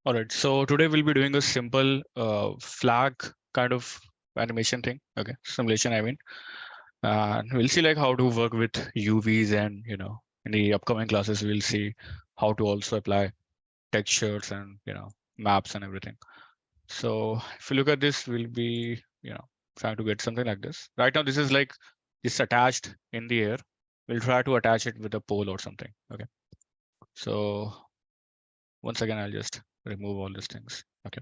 All right, so today we'll be doing a simple flag kind of animation thing. Okay, simulation, I mean. And we'll see like how to work with UVs, and in the upcoming classes we'll see how to also apply textures and maps and everything. So if you look at this, we'll be trying to get something like this. Right now, this is like this attached in the air. We'll try to attach it with a pole or something. Okay, so once again, I'll just remove all these things. Okay,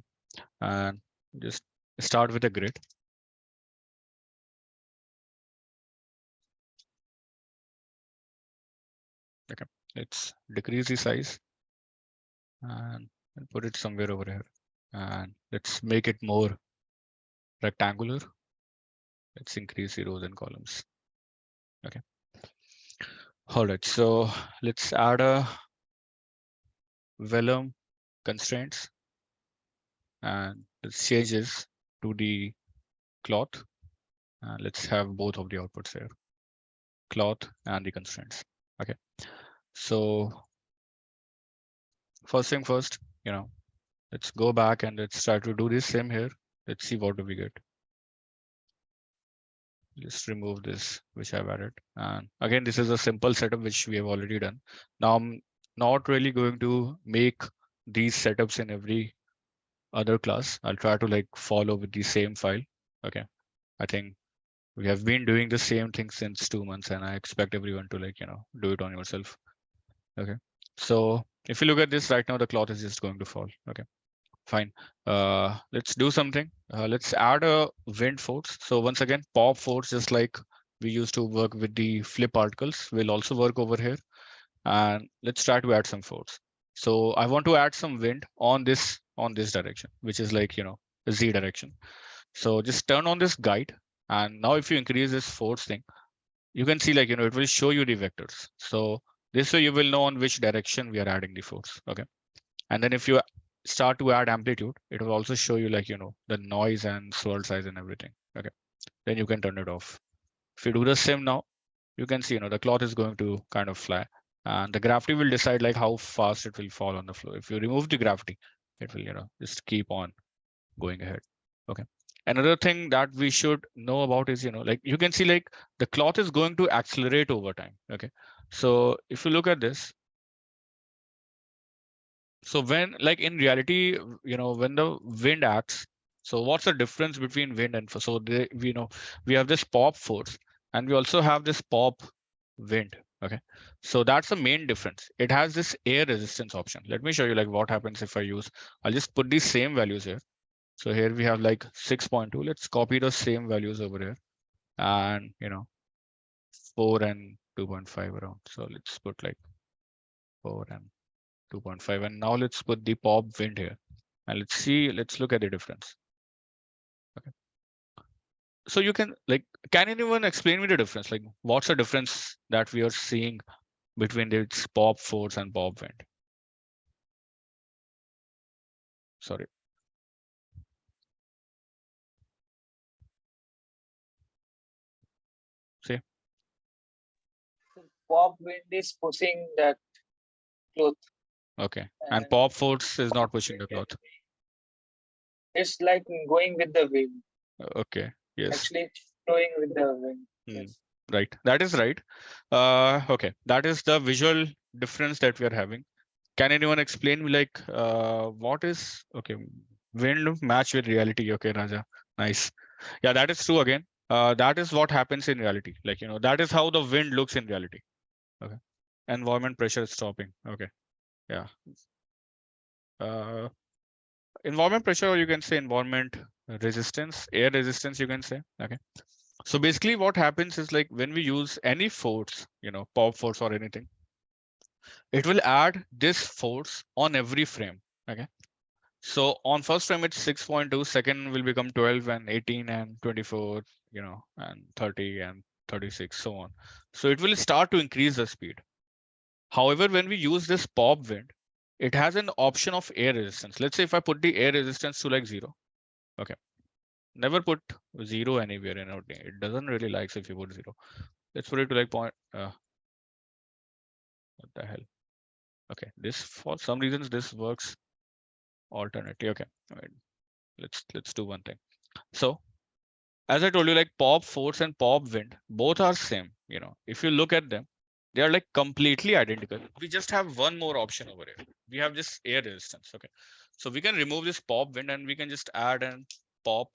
and just start with a grid. Okay, let's decrease the size and put it somewhere over here. And let's make it more rectangular. Let's increase the rows and columns. Okay. All right, so let's add a vellum constraints, and let's change this to the cloth. And let's have both of the outputs here, cloth and the constraints. Okay, so first thing first, let's go back and let's try to do this same here. Let's see what do we get. Just remove this, which I've added. And again, this is a simple setup, which we have already done. Now I'm not really going to make these setups in every other class. I'll try to like follow with the same file. Okay. I think we have been doing the same thing since 2 months, and I expect everyone to like, do it on yourself. Okay. So if you look at this right now, the cloth is just going to fall. Okay. Fine. Let's do something. Let's add a wind force. So once again, pop force, just like we used to work with the flip particles, will also work over here. And let's try to add some force. So I want to add some wind on this direction, which is like, Z direction. So just turn on this guide. And now if you increase this force thing, you can see like, it will show you the vectors. So this way you will know on which direction we are adding the force. Okay. And then if you start to add amplitude, it will also show you like, the noise and swirl size and everything. Okay. Then you can turn it off. If you do the same now, you can see, the cloth is going to kind of fly, and the gravity will decide like how fast it will fall on the floor. If you remove the gravity, it will, just keep on going ahead. Okay. Another thing that we should know about is, like you can see like the cloth is going to accelerate over time. Okay. So if you look at this, so when like in reality, when the wind acts, so what's the difference between wind and so they, we have this pop force, and we also have this pop wind. Okay, so that's the main difference. It has this air resistance option. Let me show you like what happens if I use. I'll just put these same values here. So here we have like 6.2. Let's copy the same values over here, and 4 and 2.5 around. So let's put like 4 and 2.5. And now let's put the pop wind here. And let's look at the difference. Okay. So you can like, can anyone explain me the difference? Like what's the difference that we are seeing between this pop force and pop wind? Sorry. See, Pop wind is pushing that cloth okay. And and pop force is not pushing the cloth. it's like going with the wind. Okay. Yes. Actually, it's flowing with the wind. Hmm. Yes. Right. That is right. Okay. That is the visual difference that we are having. Can anyone explain me like what is okay? Wind match with reality. Okay, Raja. Nice. Yeah, that is true again. That is what happens in reality. Like, that is how the wind looks in reality. Okay. Environment pressure stopping. Okay. Yeah. Uh, environment pressure, or you can say environment resistance, air resistance, you can say. Okay. So basically what happens is like when we use any force, pop force or anything, it will add this force on every frame. Okay. So on first frame, it's 6.2, second will become 12 and 18 and 24, and 30 and 36, so on. So it will start to increase the speed. However, when we use this pop wind, it has an option of air resistance. Let's say if I put the air resistance to like 0. Okay. Never put 0 anywhere in our thing. It doesn't really like if you put 0. Let's put it to like point. What the hell? Okay. This, for some reasons, this works alternately. Okay, wait, let's do one thing. So as I told you, like pop force and pop wind, both are same. If you look at them, they are like completely identical. We just have one more option over here. We have this air resistance. Okay, so we can remove this pop wind and we can just add an pop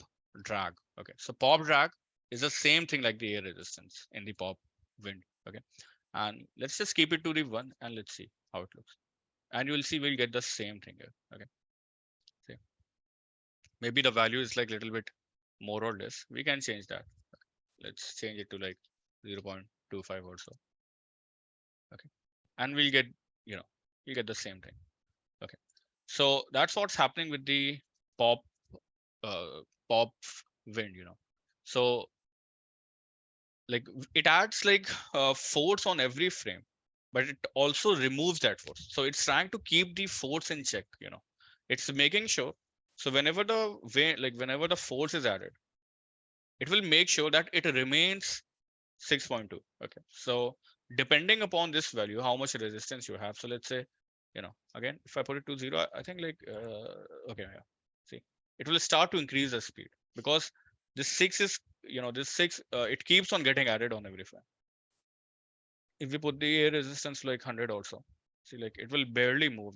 drag. Okay, so pop drag is the same thing like the air resistance in the pop wind. Okay, and let's just keep it to the one and let's see how it looks. And you will see we'll get the same thing here. Okay, see, maybe the value is like a little bit more or less. We can change that. Let's change it to like 0.25 or so. Okay, and we'll get, you know we'll get the same thing. Okay, so that's what's happening with the pop uh, pop wind. So like it adds like force on every frame, but it also removes that force. So it's trying to keep the force in check. It's making sure. So whenever the force is added, it will make sure that it remains 6.2. Okay, so depending upon this value, how much resistance you have. So let's say, again, if I put it to 0, I think like okay, yeah, see, it will start to increase the speed because this 6 is, this 6, it keeps on getting added on every frame. If we put the air resistance like 100 also, see, like it will barely move.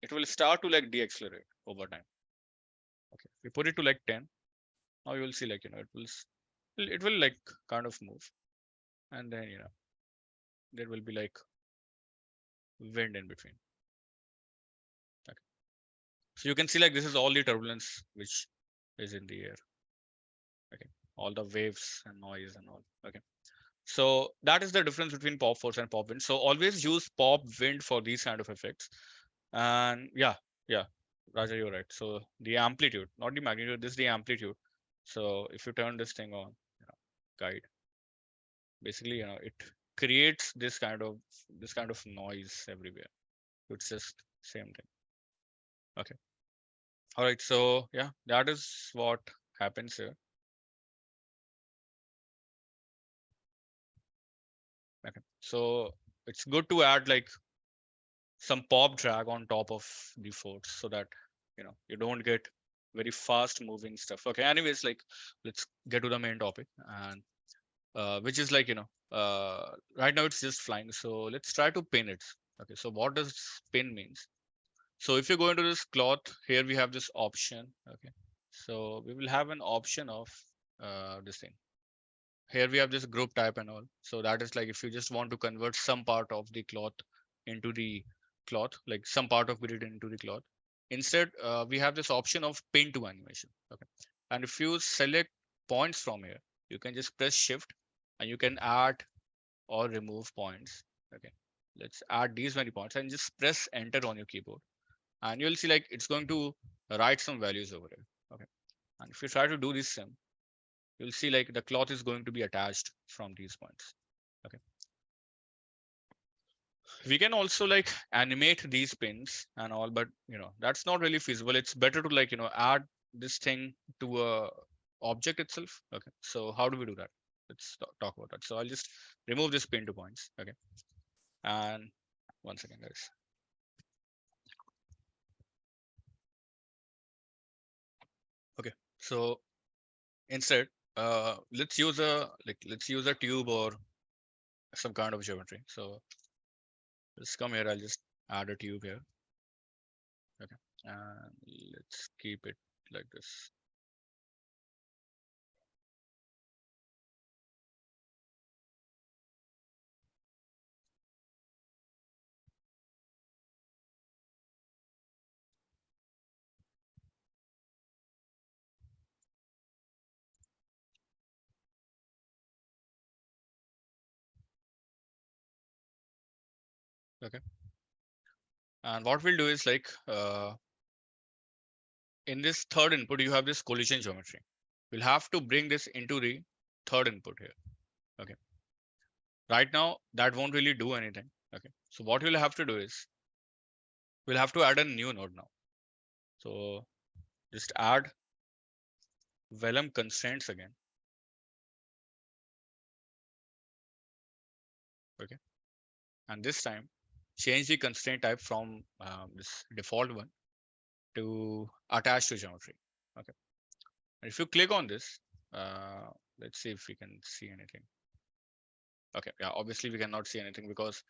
It will start to like deaccelerate over time. Okay, we put it to like 10. Now you will see, like, it will like kind of move, and then there will be like wind in between. Okay. So you can see like this is all the turbulence which is in the air. Okay, all the waves and noise and all. Okay, so that is the difference between pop force and pop wind. So always use pop wind for these kind of effects. And yeah, Raja, you're right. So the amplitude, not the magnitude, this is the amplitude. So if you turn this thing on, guide, basically, it creates this kind of noise everywhere. It's just same thing. Okay. All right. So yeah, that is what happens here. Okay. So it's good to add like some pop drag on top of the force so that you don't get very fast moving stuff. Okay. Anyways, like let's get to the main topic, and which is like right now it's just flying. So let's try to pin it. Okay. So what does pin means? So if you go into this cloth here, we have this option. Okay. So we will have an option of this thing. Here we have this group type and all. So that is like if you just want to convert some part of the cloth into the cloth, like some part of grid into the cloth. Instead, we have this option of pin to animation. Okay. And if you select points from here, you can just press shift and you can add or remove points. Okay. Let's add these many points and just press enter on your keyboard. And you'll see like it's going to write some values over here. Okay. And if you try to do this sim, you'll see like the cloth is going to be attached from these points. Okay. We can also like animate these pins and all, but that's not really feasible. It's better to like add this thing to a object itself. Okay, so how do we do that? Let's talk about that. So I'll just remove this pin to points. Okay, and one second, guys. Okay, so instead, let's use a tube or some kind of geometry. So let's come here. I'll just add a tube here. Okay, and let's keep it like this. Okay, and what we'll do is like in this third input, you have this collision geometry. We'll have to bring this into the third input here. Okay. Right now, that won't really do anything. Okay. So what we'll have to do is we'll have to add a new node now. So just add vellum constraints again. Okay. And this time change the constraint type from this default one to attach to geometry. Okay. And if you click on this, let's see if we can see anything. Okay, yeah, obviously we cannot see anything because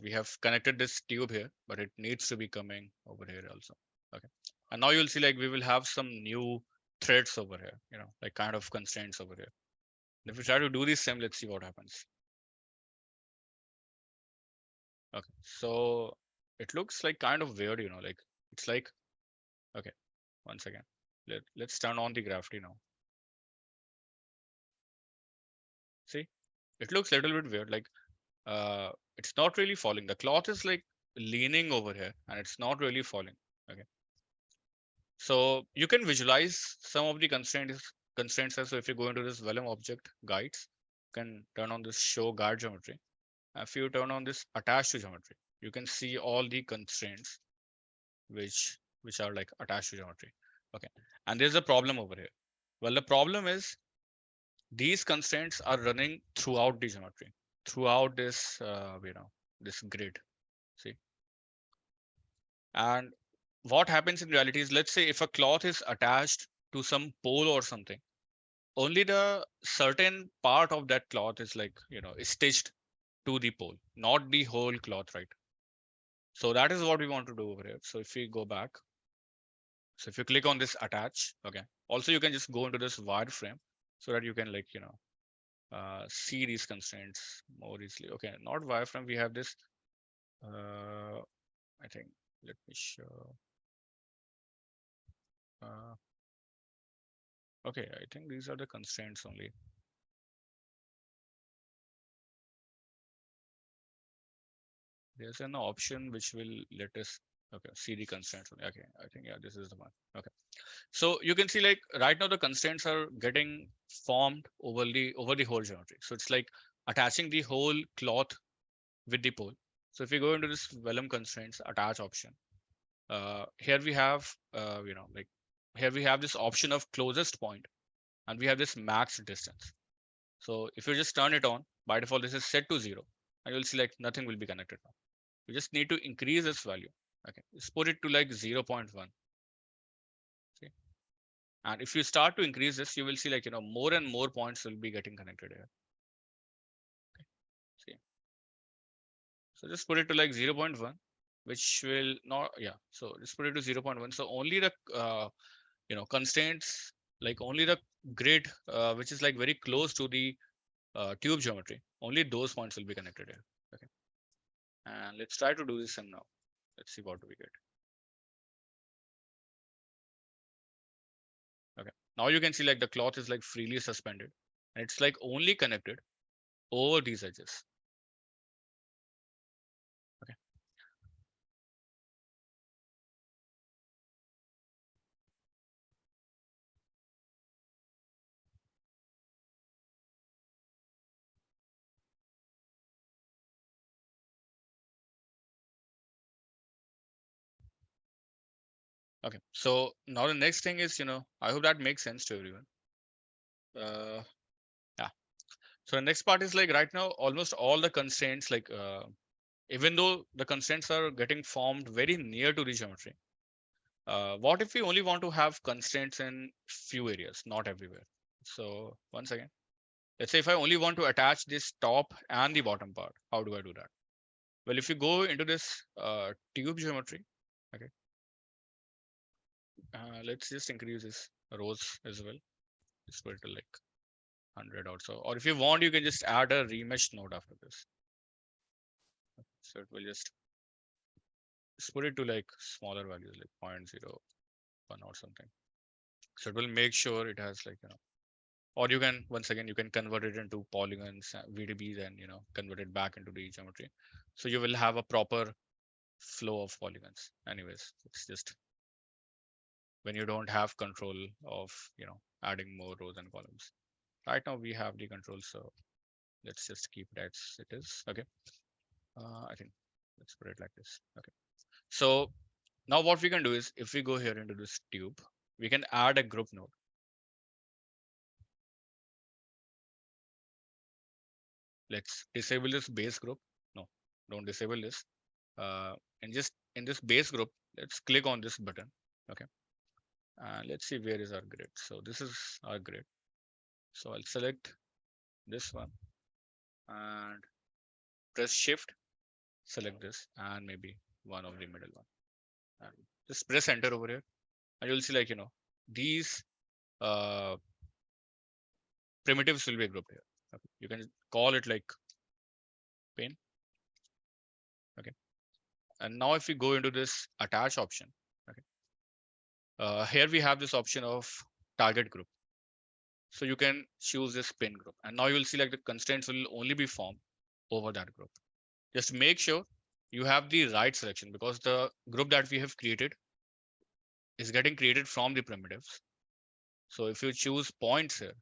we have connected this tube here, but it needs to be coming over here also. Okay, and now you'll see like we will have some new threads over here, like kind of constraints over here. If we try to do the same, let's see what happens. Okay, so it looks like kind of weird, like it's like, okay, once again, let's turn on the gravity now. See, it looks a little bit weird, like it's not really falling. The cloth is like leaning over here and it's not really falling. Okay. So you can visualize some of the constraints. So if you go into this Vellum object guides, you can turn on this show guide geometry. If you turn on this attached to geometry, you can see all the constraints which are like attached to geometry. Okay. And there's a problem over here. Well, the problem is these constraints are running throughout the geometry, throughout this this grid. See, and what happens in reality is, let's say if a cloth is attached to some pole or something, only the certain part of that cloth is like is stitched to the pole, not the whole cloth, right? So that is what we want to do over here. So if we go back, so if you click on this attach, okay, also you can just go into this wireframe so that you can like see these constraints more easily. Okay, not wireframe, we have this I think, let me show. Uh, okay, I think these are the constraints only. There's an option which will let us see the constraints only. Okay, I think yeah, this is the one. Okay, so you can see like right now the constraints are getting formed over the whole geometry. So it's like attaching the whole cloth with the pole. So if we go into this Vellum constraints attach option, here we have like here we have this option of closest point, and we have this max distance. So if you just turn it on, by default, this is set to 0. And you'll see like nothing will be connected now. You just need to increase this value. Okay, just put it to like 0.1. See? And if you start to increase this, you will see like, more and more points will be getting connected here. Okay. See? So just put it to like 0.1, which will not, yeah. So just put it to 0.1. So only the, constraints, like only the grid, which is like very close to the tube geometry, only those points will be connected here. Okay. And let's try to do this same now. Let's see what do we get. Okay. Now you can see like the cloth is like freely suspended and it's like only connected over these edges. Okay. Okay. So now the next thing is, I hope that makes sense to everyone. Yeah. So the next part is like right now, almost all the constraints, like even though the constraints are getting formed very near to the geometry, what if we only want to have constraints in few areas, not everywhere? So once again, let's say if I only want to attach this top and the bottom part, how do I do that? Well, if you go into this tube geometry, okay, let's just increase this rows as well. Just put it to like 100 or so. Or if you want, you can just add a remesh node after this. So it will just put it to like smaller values, like 0.01 or something. So it will make sure it has like, or you can, once again, you can convert it into polygons, VDBs, and, convert it back into the geometry. So you will have a proper flow of polygons. Anyways, it's just when you don't have control of, adding more rows and columns. Right now we have the control, so let's just keep it as it is. Okay. I think let's put it like this. Okay. So now what we can do is if we go here into this tube, we can add a group node. Let's disable this base group. No, don't disable this. and just in this base group, let's click on this button. Okay. And let's see where is our grid. So this is our grid. So I'll select this one and press shift, select this, and maybe one of the middle one. And just press enter over here. And you'll see, like, these uh, primitives will be grouped here. Okay. You can call it like pane. Okay. And now if we go into this attach option, okay, here we have this option of target group. So you can choose this pin group. And now you will see like the constraints will only be formed over that group. Just make sure you have the right selection, because the group that we have created is getting created from the primitives. So if you choose points here,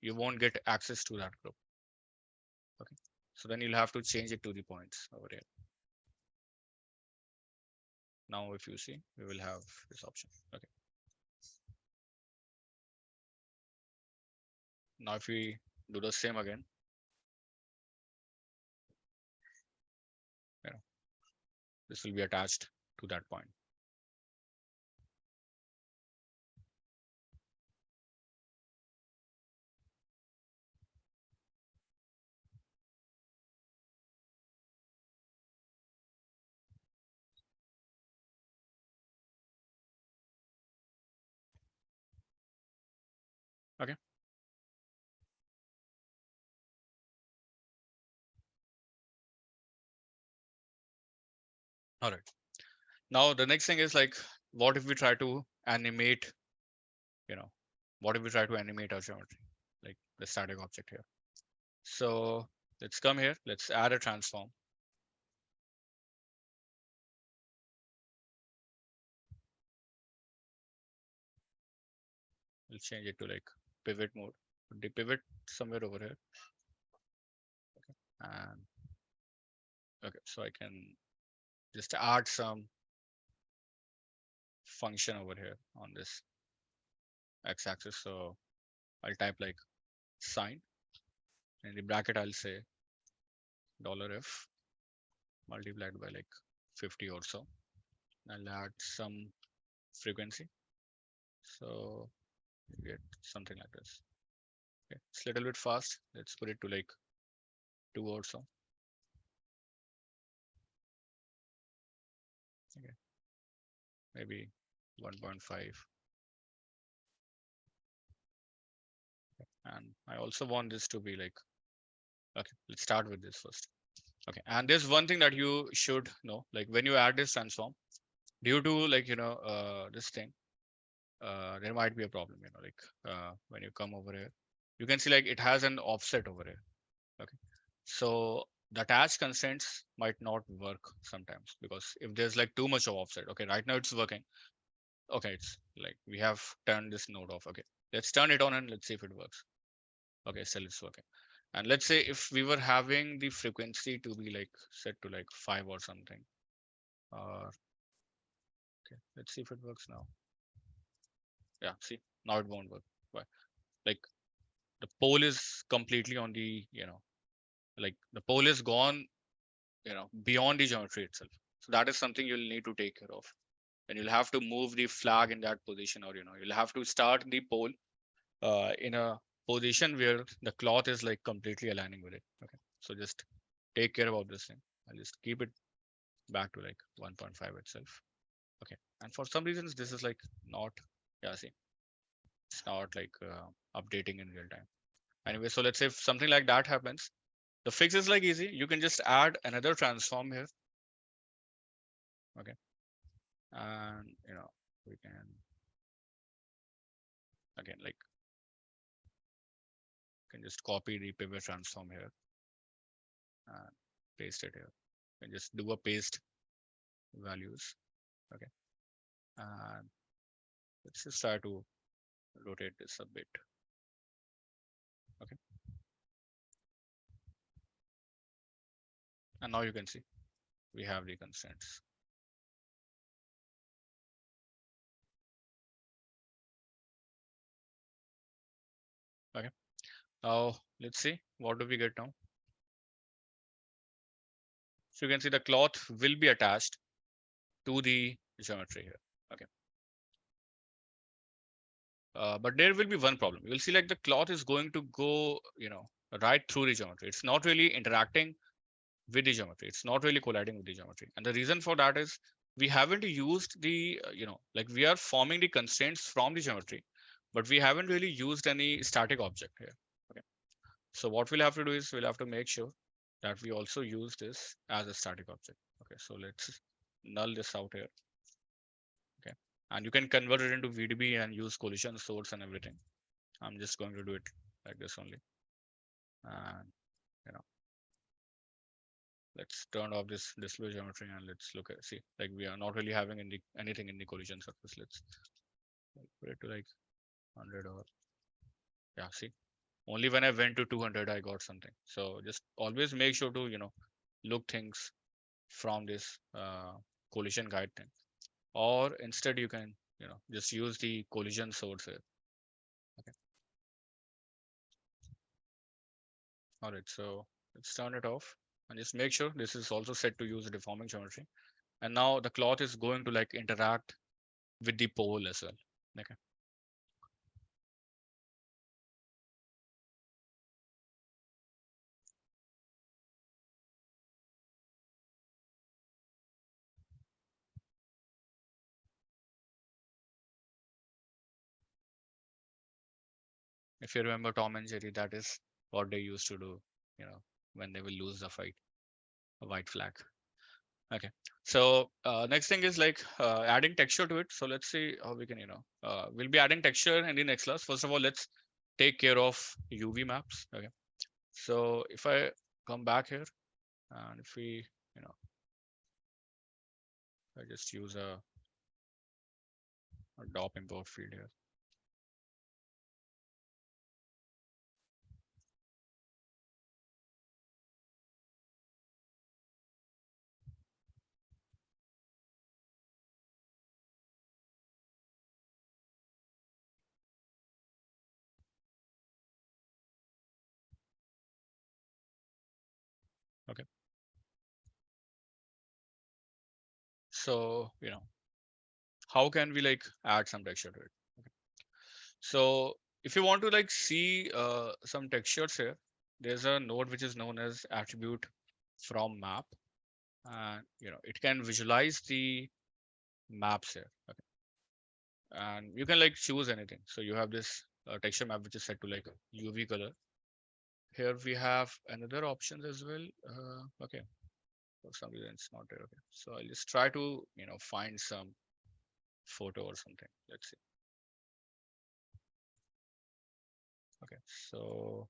you won't get access to that group. Okay. So then you'll have to change it to the points over here. Now, if you see, we will have this option. Okay. Now, if we do the same again, this will be attached to that point. Okay. All right. Now, the next thing is like, what if we try to animate, what if we try to animate our geometry, like the static object here? So let's come here. Let's add a transform. We'll change it to like pivot mode. The pivot somewhere over here. Okay. And okay, so I can just add some function over here on this x-axis. So I'll type like sine. In the bracket, I'll say $f multiplied by like 50 or so. I'll add some frequency. So you get something like this. Okay, it's a little bit fast. Let's put it to like 2 or so. Okay, maybe 1.5. And I also want this to be like, okay, let's start with this first. Okay, and there's one thing that you should know, like when you add this transform, due to like, this thing, there might be a problem, like when you come over here, you can see like it has an offset over here. Okay. So the attached constraints might not work sometimes, because if there's like too much of offset, okay, right now it's working. Okay, it's like we have turned this node off. Okay, let's turn it on and let's see if it works. Okay, still it's working. And let's say if we were having the frequency to be like set to like 5 or something, or okay, let's see if it works now. Yeah, see, now it won't work. Why? Like the pole is completely on the, like the pole is gone, beyond the geometry itself. So that is something you'll need to take care of. And you'll have to move the flag in that position, or, you'll have to start the pole in a position where the cloth is like completely aligning with it. Okay. So just take care about this thing. I'll just keep it back to like 1.5 itself. Okay. And for some reasons, this is like not, yeah, see, it's not like updating in real time. Anyway, so let's say if something like that happens, the fix is like easy. You can just add another transform here. Okay. And, we can, again, like, can just copy the pivot transform here and paste it here. And just do a paste values. Okay. And let's just try to rotate this a bit. Okay. And now you can see we have the constraints. Okay. Now let's see what do we get now. So you can see the cloth will be attached to the geometry here. Okay. But there will be one problem. You will see like the cloth is going to go, right through the geometry. It's not really interacting with the geometry. It's not really colliding with the geometry. And the reason for that is we haven't used the, like we are forming the constraints from the geometry, but we haven't really used any static object here. Okay. So what we'll have to do is we'll have to make sure that we also use this as a static object. Okay. So let's null this out here. Okay. And you can convert it into VDB and use collision source and everything. I'm just going to do it like this only. And, let's turn off this display geometry and let's look at, see, like we are not really having anything in the collision surface. Let's put it to like 100 or yeah, see, only when I went to 200, I got something. So just always make sure to, look things from this collision guide thing, or instead you can, just use the collision source here. Okay. All right. So let's turn it off and just make sure this is also set to use deforming geometry. And now the cloth is going to like interact with the pole as well. Okay. If you remember Tom and Jerry, that is what they used to do, when they will lose the fight, a white flag. Okay. So next thing is like adding texture to it. So let's see how we can, we'll be adding texture in the next class. First of all, let's take care of UV maps. Okay. So if I come back here and if we, I just use a DOP import field here. Okay. So, how can we like add some texture to it? Okay. So if you want to like see some textures here, there's a node which is known as attribute from map, and it can visualize the maps here. Okay. And you can like choose anything. So you have this texture map which is set to like UV color. Here we have another options as well. Okay, for some reason it's not there. Okay, so I'll just try to find some photo or something. Let's see. Okay, so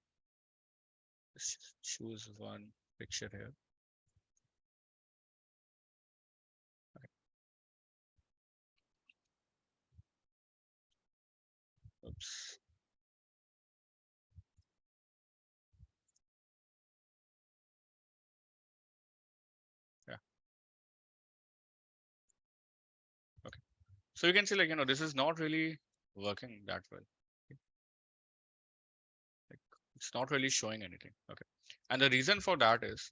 let's choose one picture here. Okay. Oops. Yeah. Okay. So you can see like, this is not really working that well. Like it's not really showing anything. Okay. And the reason for that is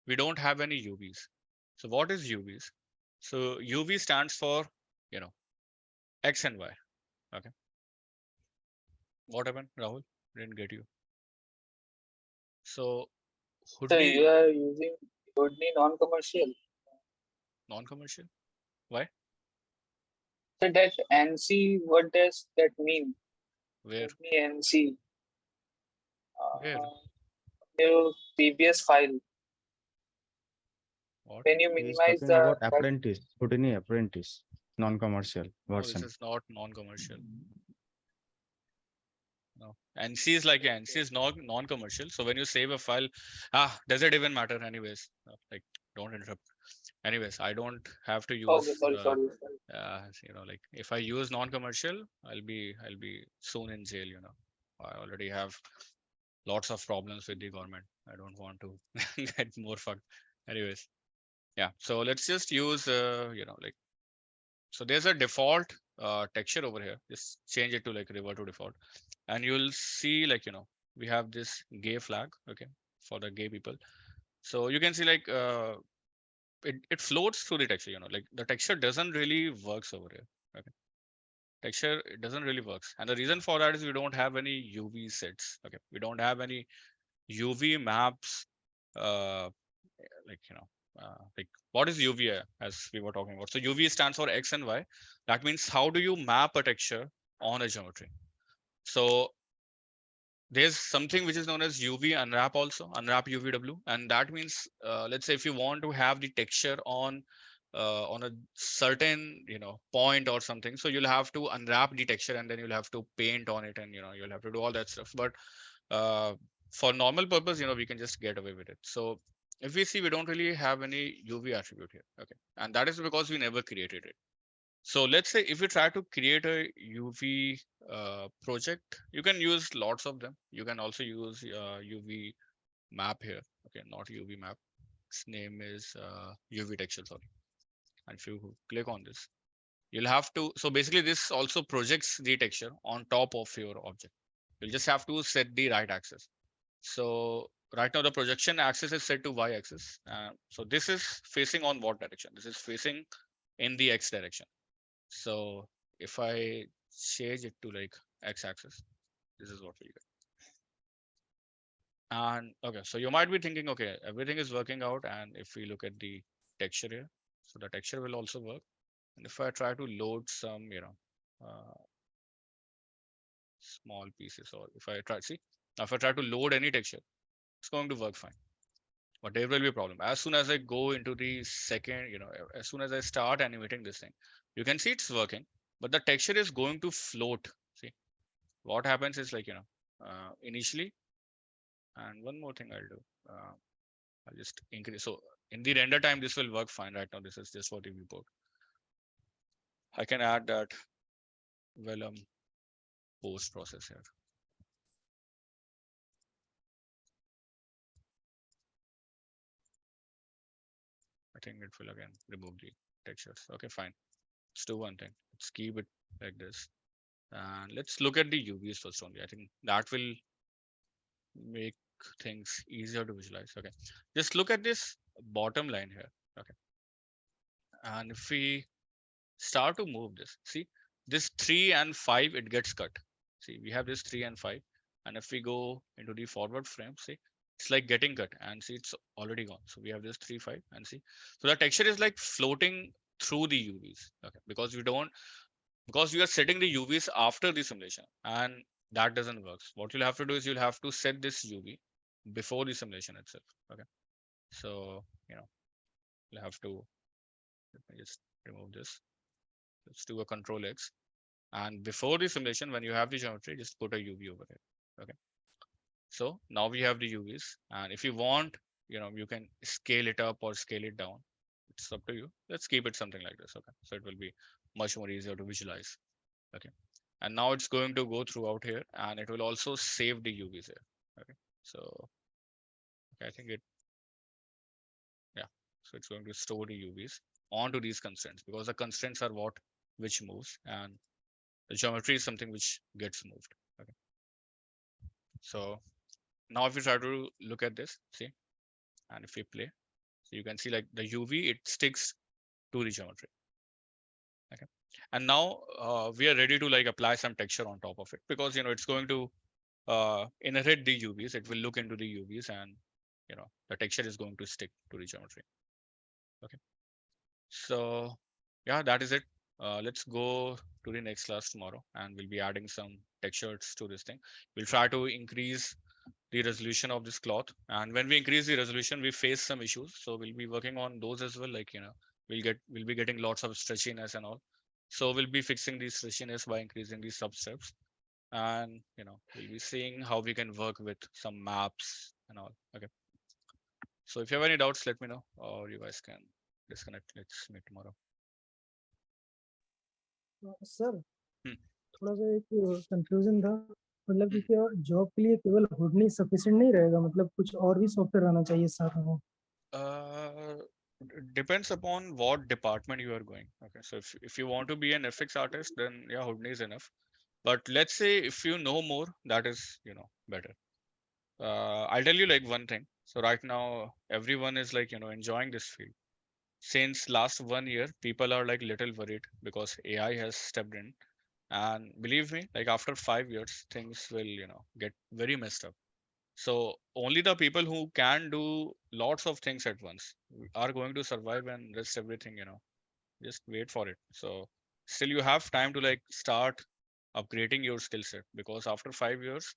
we don't have any UVs. So what is UVs? So UV stands for, X and Y. Okay. What happened, Rahul? Didn't get you. So So Houdini you are using Houdini non-commercial. non-commercial. Why? So that NC, what does that mean? Where? Houdini NC. Where? Your previous file. What? When you He is minimize talking about the apprentice, Houdini apprentice, non-commercial No, this version. is not non-commercial. No. NC is like NC is non-commercial. So when you save a file, does it even matter? Anyways, like don't interrupt. Anyways, I don't have to use okay, sorry. like if I use non-commercial, I'll be soon in jail. I already have lots of problems with the government. I don't want to get more fucked. Anyways, yeah. So let's just use like, so there's a default texture over here. Just change it to like revert to default, and you'll see like we have this gay flag. Okay, for the gay people. So you can see like it floats through the texture, like the texture doesn't really works over here. Okay. Texture, it doesn't really works. And the reason for that is we don't have any UV sets. Okay. We don't have any UV maps, like, like what is UV as we were talking about. So UV stands for X and Y. That means how do you map a texture on a geometry? So there's something which is known as UV unwrap also, unwrap UVW, and that means let's say if you want to have the texture on a certain point or something, so you'll have to unwrap the texture and then you'll have to paint on it, and you'll have to do all that stuff. But uh, for normal purpose, we can just get away with it. So if we see, we don't really have any UV attribute here. Okay, and that is because we never created it. So let's say if you try to create a UV project, you can use lots of them. You can also use UV map here. Okay, not UV map. Its name is UV texture, sorry. And if you click on this, you'll have to. So basically, this also projects the texture on top of your object. You'll just have to set the right axis. So right now the projection axis is set to Y axis. So this is facing on what direction? This is facing in the X direction. So if I change it to like X axis, this is what we get. And okay, so you might be thinking, okay, everything is working out. And if we look at the texture here, so the texture will also work. And if I try to load some, small pieces, or if I try, see, now if I try to load any texture, it's going to work fine. But there will be a problem. As soon as I go into the second, as soon as I start animating this thing, you can see it's working, but the texture is going to float. See, what happens is like, initially, and one more thing I'll do, I'll just increase. So in the render time, this will work fine. Right now, this is just for the viewport. I can add that vellum post process here. I think it will again remove the textures. Okay, fine. Let's do one thing. Let's keep it like this. And let's look at the UVs first only. I think that will make things easier to visualize. Okay, just look at this bottom line here. Okay, and if we start to move this, see this 3 and 5, it gets cut. See, we have this 3 and 5, and if we go into the forward frame, see, it's like getting cut, and see it's already gone. So we have this 3 5, and see, so the texture is like floating through the UVs. Okay, because we are setting the UVs after the simulation, and that doesn't work. What you'll have to do is you'll have to set this UV before the simulation itself. Okay, so you'll have to, let me just remove this. Let's do a Control X, and before the simulation, when you have the geometry, just put a UV over it. Okay, so now we have the UVs, and if you want, you can scale it up or scale it down. It's up to you. Let's keep it something like this. Okay, so it will be much more easier to visualize. Okay, and now it's going to go throughout here, and it will also save the UVs here. Okay, so okay, I think it, yeah, so it's going to store the UVs onto these constraints, because the constraints are what which moves, and the geometry is something which gets moved. Okay, so now if we try to look at this, see, and if we play, so you can see like the UV, it sticks to the geometry. Okay, and now we are ready to like apply some texture on top of it, because it's going to inherit the UVs. It will look into the UVs, and the texture is going to stick to the geometry. Okay, so yeah, that is it. Let's go to the next class tomorrow, and we'll be adding some textures to this thing. We'll try to increase the resolution of this cloth, and when we increase the resolution, we face some issues. So we'll be working on those as well. Like we'll be getting lots of stretchiness and all. So we'll be fixing the stretchiness by increasing the substeps, and we'll be seeing how we can work with some maps and all. Okay, so if you have any doubts, let me know, or you guys can disconnect. Let's meet tomorrow. Sir hmm. थोड़ा सा एक confusion था, मतलब कि हम्म। क्या job के लिए केवल हुड नहीं सफिशिएंट नहीं रहेगा, मतलब कुछ और भी सॉफ्टवेयर आना चाहिए साथ में? Depends upon what department you are going. Okay, so if you want to be an FX artist, then yeah, Houdini is enough. But let's say if you know more, that is better. I'll tell you like one thing. So right now, everyone is like, enjoying this field. Since last 1 year, people are like little worried because AI has stepped in. And believe me, like after 5 years, things will, get very messed up. So only the people who can do lots of things at once are going to survive, and rest everything, just wait for it. So still you have time to like start upgrading your skill set, because after 5 years,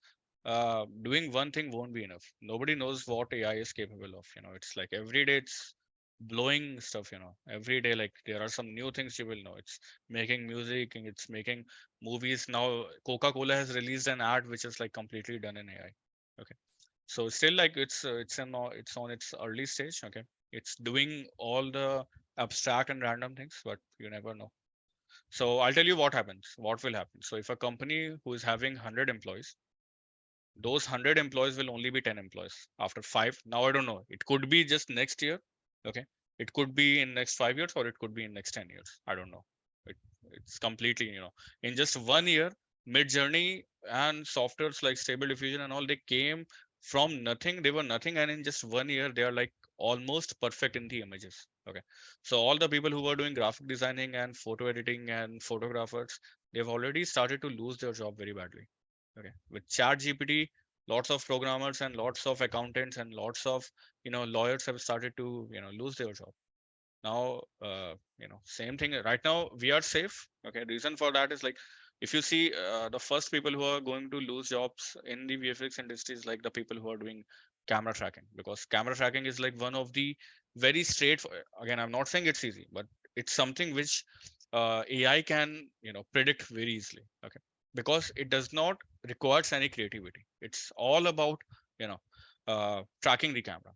doing one thing won't be enough. Nobody knows what AI is capable of. It's like every day it's blowing stuff. Every day, like there are some new things you will know. It's making music and it's making movies. Now Coca-Cola has released an ad which is like completely done in AI. Okay. So still like it's on its early stage. Okay. It's doing all the abstract and random things, but you never know. So I'll tell you what happens, what will happen. So if a company who is having 100 employees, those 100 employees will only be 10 employees after 5. Now I don't know. It could be just next year. Okay. It could be in next 5 years, or it could be in next 10 years. I don't know. It, it's completely, in just 1 year, Mid-Journey and softwares like Stable Diffusion and all, they came from nothing. They were nothing. And in just 1 year, they are like almost perfect in the images. Okay. So all the people who were doing graphic designing and photo editing and photographers, they've already started to lose their job very badly. Okay. With Chat GPT, lots of programmers and lots of accountants and lots of, lawyers have started to, lose their job. Now, same thing right now, we are safe. Okay. Reason for that is like, if you see the first people who are going to lose jobs in the VFX industry is like the people who are doing camera tracking, because camera tracking is like one of the very straight, again, I'm not saying it's easy, but it's something which AI can, predict very easily. Okay. Because it does not requires any creativity. It's all about, tracking the camera.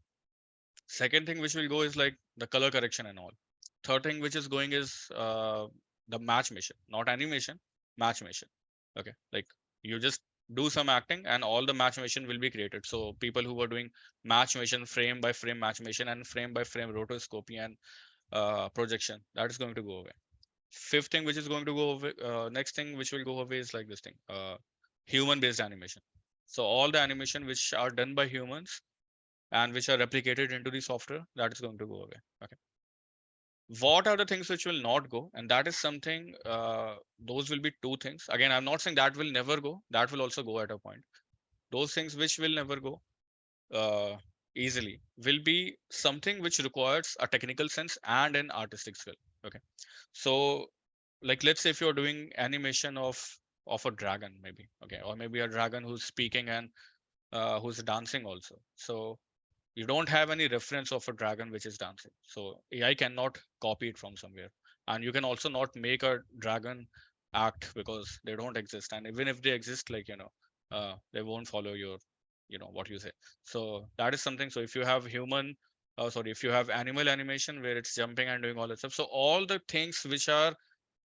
Second thing which will go is like the color correction and all. Third thing which is going is the match mission, not animation, match mission. Okay. Like you just do some acting and all the match mission will be created. So people who were doing match mission, frame by frame match mission and frame by frame rotoscopy and projection, that is going to go away. Fifth thing which is going to go away, next thing which will go away is like this thing, human based animation. So all the animation which are done by humans and which are replicated into the software, that is going to go away. Okay. What are the things which will not go? And that is something, those will be two things. Again, I'm not saying that will never go. That will also go at a point. Those things which will never go easily will be something which requires a technical sense and an artistic skill. Okay. So like, let's say if you're doing animation of a dragon, maybe, okay, or maybe a dragon who's speaking and who's dancing also. So you don't have any reference of a dragon which is dancing. So AI cannot copy it from somewhere. And you can also not make a dragon act because they don't exist. And even if they exist, like, they won't follow your, what you say. So that is something. So if you have if you have animal animation where it's jumping and doing all that stuff. So all the things which are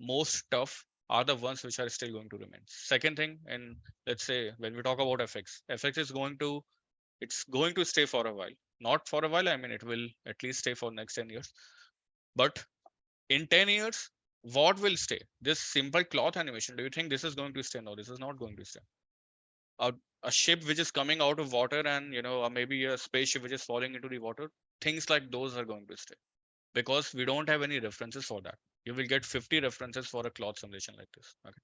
most tough are the ones which are still going to remain. Second thing, and let's say when we talk about FX is it's going to stay for a while. Not for a while, I mean, it will at least stay for next 10 years. But in 10 years, what will stay? This simple cloth animation, do you think this is going to stay? No, this is not going to stay. A ship which is coming out of water and, or maybe a spaceship which is falling into the water, things like those are going to stay. Because we don't have any references for that. You will get 50 references for a cloth simulation like this. Okay.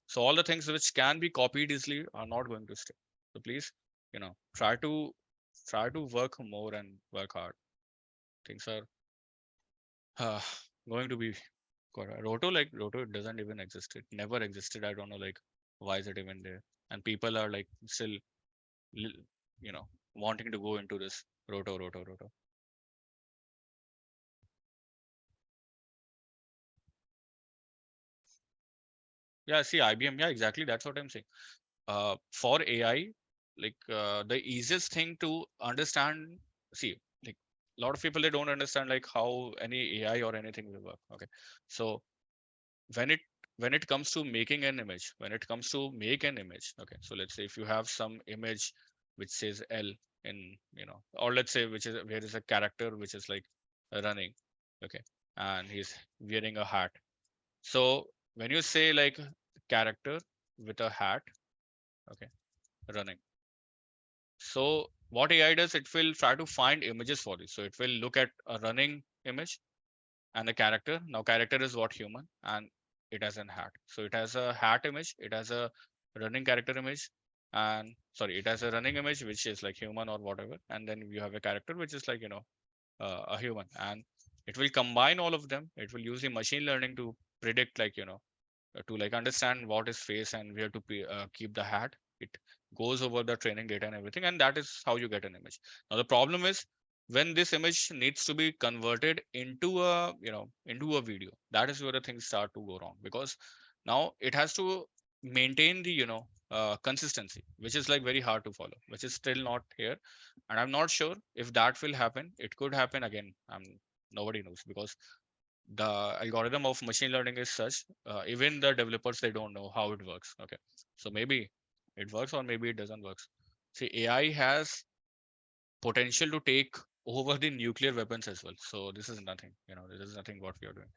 So all the things which can be copied easily are not going to stay. So please, try to work more and work hard. Things are uh, going to be good. Roto, it doesn't even exist. It never existed. I don't know, like, why is it even there? And people are like still, wanting to go into this roto. Yeah, see, IBM. Yeah, exactly. That's what I'm saying. For AI, like the easiest thing to understand, see, like a lot of people, they don't understand like how any AI or anything will work. Okay. So when it when it comes to making an image, when it comes to make an image, okay, so let's say if you have some image which says L in, or let's say which is where is a character which is like running, okay, and he's wearing a hat. So when you say like character with a hat, okay, running, So what AI does, it will try to find images for this. So it will look at a running image and a character. Now character is what, human, and it has a hat. So it has a hat image, it has a running character image, and sorry, it has a running image which is like human or whatever, and then you have a character which is like, a human, and it will combine all of them. It will use the machine learning to predict, like, to like understand what is face and where to keep the hat. It goes over the training data and everything, and that is how you get an image. Now the problem is, when this image needs to be converted into a, into a video, that is where the things start to go wrong, because now it has to maintain the, consistency, which is like very hard to follow, which is still not here. And I'm not sure if that will happen. It could happen again. Nobody knows, because the algorithm of machine learning is such, even the developers, they don't know how it works. Okay, so maybe it works or maybe it doesn't work. See, AI has potential to take over the nuclear weapons as well. So this is nothing, this is nothing what we are doing.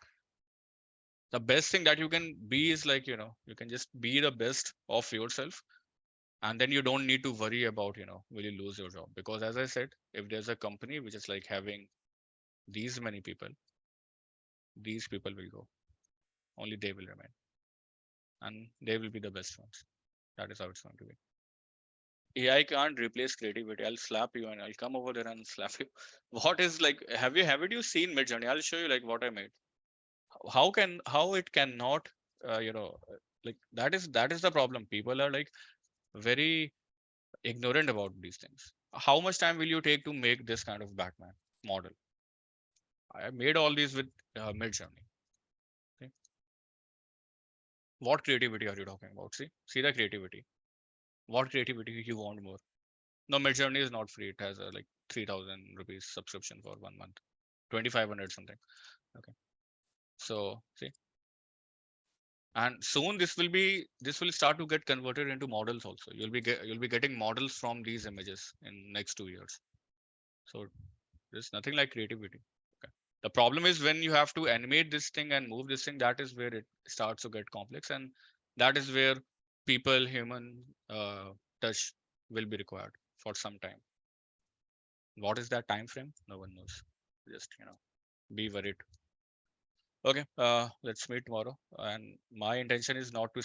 The best thing that you can be is like, you can just be the best of yourself, and then you don't need to worry about, will you lose your job? Because as I said, if there's a company which is like having these many people, these people will go, only they will remain, and they will be the best ones. That is how it's going to be. AI can't replace creativity. I'll slap you and I'll come over there and slap you. What is like, haven't you seen Midjourney? I'll show you like what I made. How it cannot, like that is the problem. People are like very ignorant about these things. How much time will you take to make this kind of Batman model? I made all these with Midjourney. Okay. What creativity are you talking about? See the creativity. What creativity you want more? No, Midjourney is not free. It has a like 3,000 rupees subscription for 1 month, 2,500 something. Okay, so see, and soon this will start to get converted into models also. You'll be getting models from these images in next 2 years. So there's nothing like creativity. Okay. The problem is when you have to animate this thing and move this thing, that is where it starts to get complex, and that is where people, human touch will be required for some time. What is that time frame? No one knows. Just be worried. Okay, let's meet tomorrow. And my intention is not to